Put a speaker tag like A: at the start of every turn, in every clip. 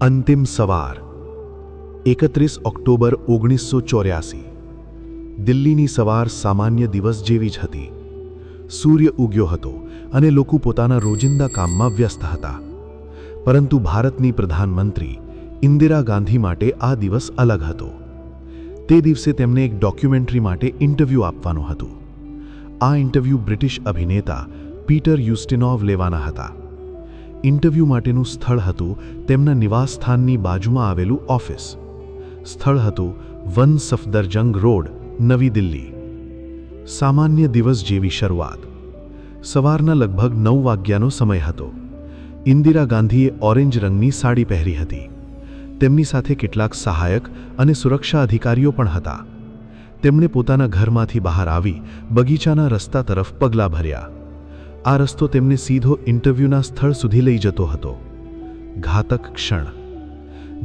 A: અંતિમ સવાર 31 ઓક્ટોબર 1984 દિલ્હીની સવાર સામાન્ય દિવસ જેવી જ હતી. સૂર્ય ઉગ્યો હતો અને લોકો પોતાના રોજિંદા કામમાં વ્યસ્ત હતા. પરંતુ ભારતની પ્રધાનમંત્રી ઇન્દિરા ગાંધી માટે આ દિવસ અલગ હતો. તે દિવસે તેમને એક ડોક્યુમેન્ટરી માટે ઇન્ટરવ્યૂ આપવાનું હતું. આ ઇન્ટરવ્યૂ બ્રિટિશ અભિનેતા પીટર યુસ્ટિનોવ લેવાના હતા. ઇન્ટરવ્યૂ માટેનું સ્થળ હતું તેમના નિવાસસ્થાનની બાજુમાં આવેલું ઓફિસ. સ્થળ હતું 1 સફદરજંગ રોડ, નવી દિલ્હી. સામાન્ય દિવસ જેવી શરૂઆત. સવારના લગભગ 9 વાગ્યાનો સમય હતો. ઇન્દિરા ગાંધીએ ઓરેન્જ રંગની સાડી પહેરી હતી. તેમની સાથે કેટલાક સહાયક અને સુરક્ષા અધિકારીઓ પણ હતા. તેમણે પોતાના ઘરમાંથી બહાર આવી બગીચાના રસ્તા તરફ પગલાં ભર્યા. આ રસ્તો તેમને સીધો ઇન્ટરવ્યૂના સ્થળ સુધી લઈ જતો હતો. ઘાતક ક્ષણ.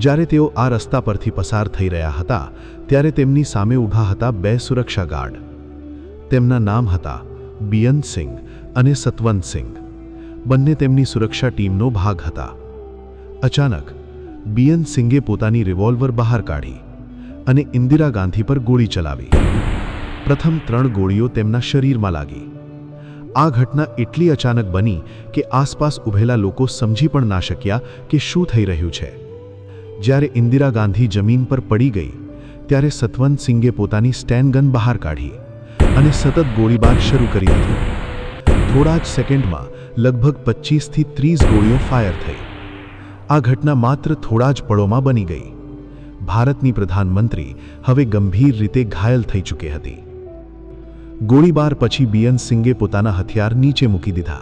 A: જ્યારે તેઓ આ રસ્તા પરથી પસાર થઈ રહ્યા હતા ત્યારે તેમની સામે ઊભા હતા 2 સુરક્ષા ગાર્ડ. તેમના નામ હતા બિયંત સિંઘ અને સતવંત સિંઘ. બંને તેમની સુરક્ષા ટીમનો ભાગ હતા. અચાનક બિયંત સિંઘે પોતાની રિવોલ્વર બહાર કાઢી અને ઇન્દિરા ગાંધી પર ગોળી ચલાવી. પ્રથમ 3 ગોળીઓ તેમના શરીરમાં લાગી. આ ઘટના એટલી અચાનક બની કે આસપાસ ઊભેલા લોકો સમજી પણ ના શક્યા કે શું થઈ રહ્યું છે. જ્યારે ઇન્દિરા ગાંધી જમીન પર પડી ગઈ ત્યારે સતવંત સિંઘે પોતાની સ્ટેન ગન બહાર કાઢી અને સતત ગોળીબાર શરૂ કરી દીધો. થોડા જ સેકન્ડમાં લગભગ 25થી 30 ગોળીઓ ફાયર થઈ. આ ઘટના માત્ર થોડા જ પળોમાં બની ગઈ. ભારતની પ્રધાનમંત્રી હવે ગંભીર રીતે ઘાયલ થઈ ચૂકી હતી. ગોળીબાર પછી બિયંત સિંઘે પોતાના હથિયાર નીચે મૂકી દીધા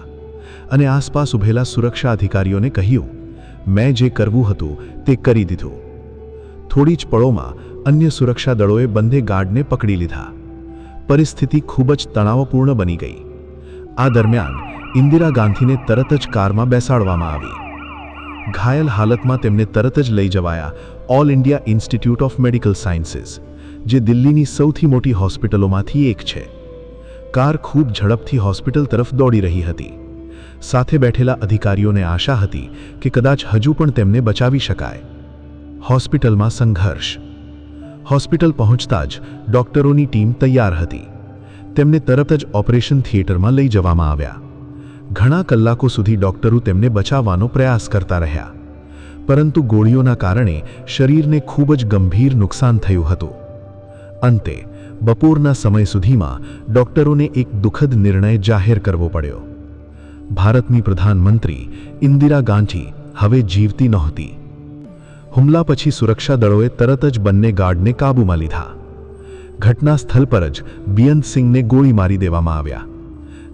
A: અને આસપાસ ઊભેલા સુરક્ષા અધિકારીઓને કહ્યું, મેં જે કરવું હતું તે કરી દીધું. થોડી જ પળોમાં અન્ય સુરક્ષા દળોએ બંને ગાર્ડને પકડી લીધા. પરિસ્થિતિ ખૂબ જ તણાવપૂર્ણ બની ગઈ. આ દરમિયાન ઇન્દિરા ગાંધીને તરત જ કારમાં બેસાડવામાં આવી. ઘાયલ હાલતમાં તેમને તરત જ લઈ જવાયા all India institute of medical sciences, જે દિલ્હીની સૌથી મોટી હોસ્પિટલોમાંથી એક છે. કાર ખૂબ ઝડપથી હોસ્પિટલ તરફ દોડી રહી હતી. સાથે બેઠેલા અધિકારીઓને આશા હતી કે કદાચ હજુ પણ તેમને બચાવી શકાય. હોસ્પિટલમાં સંઘર્ષ. હોસ્પિટલ પહોંચતા જ ડોક્ટરોની ટીમ તૈયાર હતી. તેમને તરત જ ઓપરેશન થિયેટરમાં લઈ જવામાં આવ્યા. ઘણા કલાકો સુધી ડોક્ટરો તેમને બચાવવાનો પ્રયાસ કરતા રહ્યા. પરંતુ ગોળીઓના કારણે શરીરને ખૂબ જ ગંભીર નુકસાન થયું હતું. અંતે બપોરના સમય સુધીમાં ડોક્ટરોને એક દુઃખદ નિર્ણય જાહેર કરવો પડ્યો. ભારતની પ્રધાનમંત્રી ઇન્દિરા ગાંધી હવે જીવતી નહોતી. હુમલા પછી સુરક્ષા દળોએ તરત જ બંને ગાર્ડને કાબૂમાં લીધા. ઘટના સ્થળ પર જ બિયંત સિંઘને ગોળી મારી દેવામાં આવ્યા.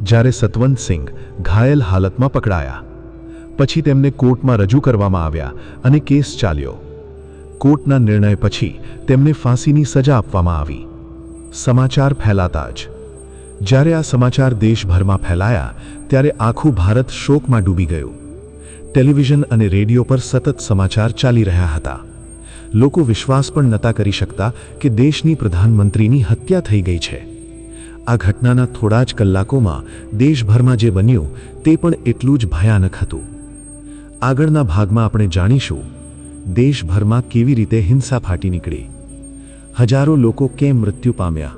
A: જ્યારે સતવંત સિંઘ ઘાયલ હાલતમાં પકડાયા. પછી તેમને કોર્ટમાં રજૂ કરવામાં આવ્યા અને કેસ ચાલ્યો. કોર્ટના નિર્ણય પછી તેમને ફાંસીની સજા આપવામાં આવી. સમાચાર ફેલાતા જ જ્યારે આ સમાચાર દેશભરમાં ફેલાયા ત્યારે આખું ભારત શોકમાં ડૂબી ગયું. ટેલિવિઝન અને રેડિયો પર સતત સમાચાર ચાલી રહ્યા હતા. લોકો વિશ્વાસ પણ નહોતા કરી શકતા કે દેશની પ્રધાનમંત્રીની હત્યા થઈ ગઈ છે. આ ઘટનાના થોડા જ કલાકોમાં દેશભરમાં જે બન્યું તે પણ એટલું જ ભયાનક હતું. આગળના ભાગમાં આપણે જાણીશું દેશભરમાં કેવી રીતે હિંસા ફાટી નીકળી, હજારો લોકો કેમ મૃત્યુ પામ્યા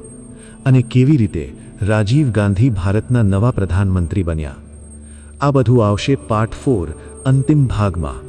A: અને કેવી રીતે રાજીવ ગાંધી ભારતના નવા પ્રધાનમંત્રી બન્યા. આ બધું આવશે પાર્ટ 4 અંતિમ ભાગમાં.